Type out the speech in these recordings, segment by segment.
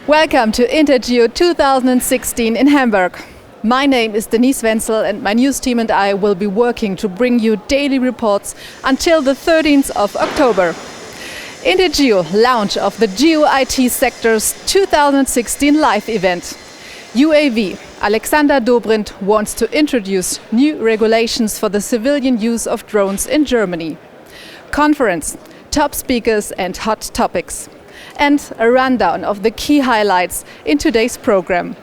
Welcome to Intergeo 2016 in Hamburg. My name is Denise Wenzel and my news team and I will be working to bring you daily reports until the 13th of October. Intergeo launch of the Geo-IT sector's 2016 live event. UAV, Alexander Dobrindt wants to introduce new regulations for the civilian use of drones in Germany. Conference, top speakers and hot topics. And a rundown of the key highlights in today's program.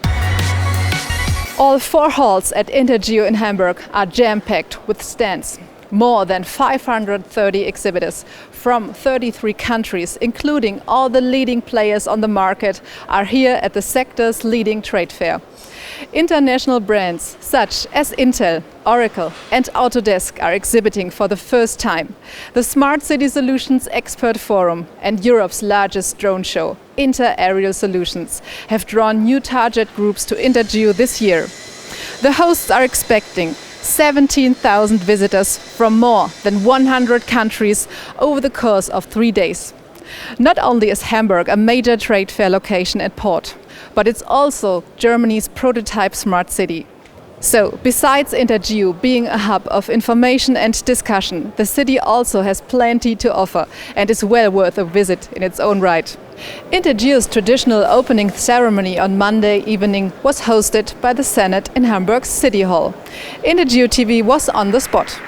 All 4 halls at Intergeo in Hamburg are jam-packed with stands. More than 530 exhibitors from 33 countries, including all the leading players on the market, are here at the sector's leading trade fair. International brands such as Intel, Oracle and Autodesk are exhibiting for the first time. The Smart City Solutions Expert Forum and Europe's largest drone show, Intergeo Solutions, have drawn new target groups to Intergeo this year. The hosts are expecting 17,000 visitors from more than 100 countries over the course of 3 days. Not only is Hamburg a major trade fair location and port, but it's also Germany's prototype smart city. So, besides Intergeo being a hub of information and discussion, the city also has plenty to offer and is well worth a visit in its own right. Intergeo's traditional opening ceremony on Monday evening was hosted by the Senate in Hamburg's City Hall. INTERGEOTV was on the spot.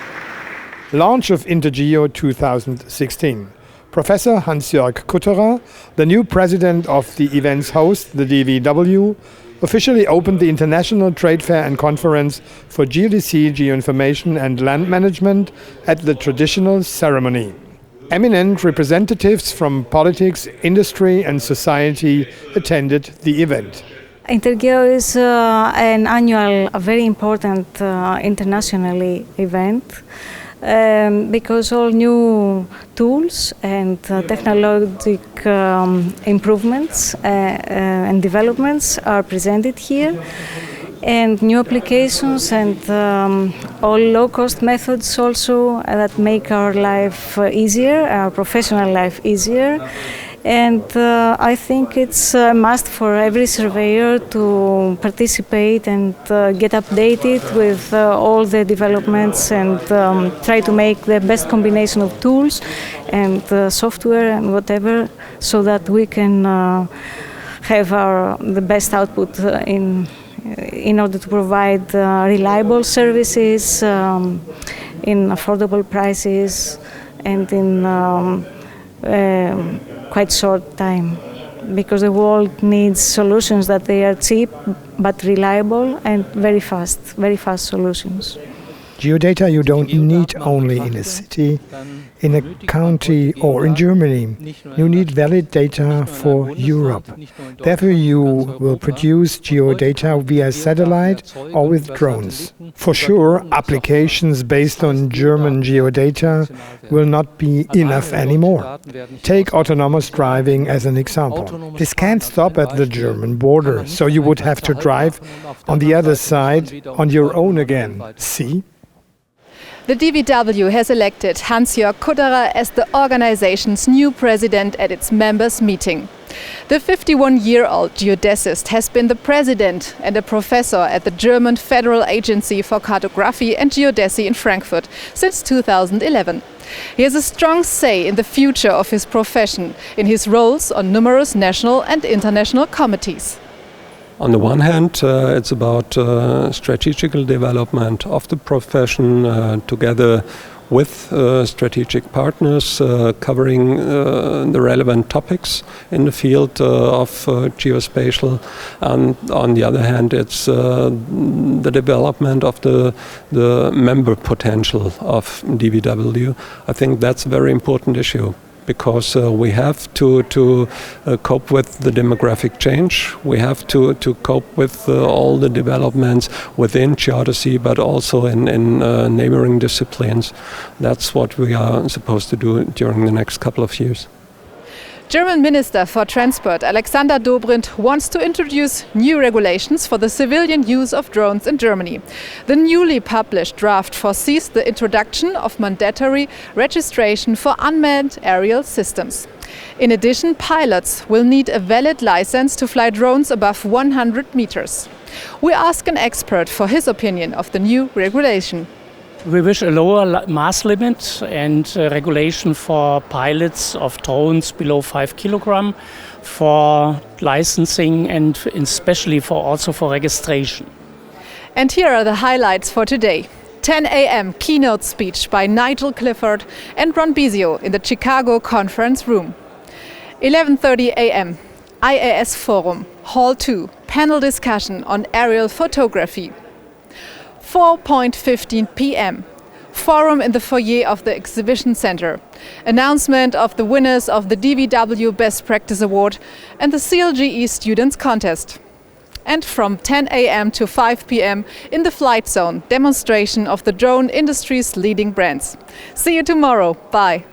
Launch of Intergeo 2016. Professor Hans-Jörg Kutterer, the new president of the event's host, the DVW, officially opened the International Trade Fair and Conference for Geodesy, Geoinformation and Land Management at the traditional ceremony. Eminent representatives from politics, industry and society attended the event. Intergeo is an annual, a very important international event. Because all new tools and technological improvements and developments are presented here, and new applications and all low-cost methods also that make our life easier, our professional life easier. And I think it's a must for every surveyor to participate and get updated with all the developments and try to make the best combination of tools and software and whatever, so that we can have the best output in order to provide reliable services in affordable prices and in quite short time, because the world needs solutions that they are cheap but reliable and very fast solutions. Geodata you don't need only in a city, in a county or in Germany. You need valid data for Europe. Therefore you will produce geodata via satellite or with drones. For sure, applications based on German geodata will not be enough anymore. Take autonomous driving as an example. This can't stop at the German border, so you would have to drive on the other side on your own again. See? The DVW has elected Hans-Jörg Kutterer as the organization's new president at its members' meeting. The 51-year-old geodesist has been the president and a professor at the German Federal Agency for Cartography and Geodesy in Frankfurt since 2011. He has a strong say in the future of his profession, in his roles on numerous national and international committees. On the one hand, it's about strategical development of the profession together with strategic partners covering the relevant topics in the field of geospatial. And on the other hand, it's the development of the member potential of DVW. I think that's a very important issue, because we have to cope with the demographic change. We have to cope with all the developments within geodesy, but also in neighboring disciplines. That's what we are supposed to do during the next couple of years. German Minister for Transport Alexander Dobrindt wants to introduce new regulations for the civilian use of drones in Germany. The newly published draft foresees the introduction of mandatory registration for unmanned aerial systems. In addition, pilots will need a valid license to fly drones above 100 meters. We ask an expert for his opinion of the new regulation. We wish a lower mass limit and regulation for pilots of drones below 5 kilograms for licensing and especially also for registration. And here are the highlights for today. 10 a.m. keynote speech by Nigel Clifford and Ron Bisio in the Chicago conference room. 11:30 a.m. IAS Forum, Hall 2, panel discussion on aerial photography. 4:15 p.m. Forum in the foyer of the Exhibition Center. Announcement of the winners of the DVW Best Practice Award and the CLGE Students Contest. And from 10 a.m. to 5 p.m. in the Flight Zone, demonstration of the drone industry's leading brands. See you tomorrow. Bye.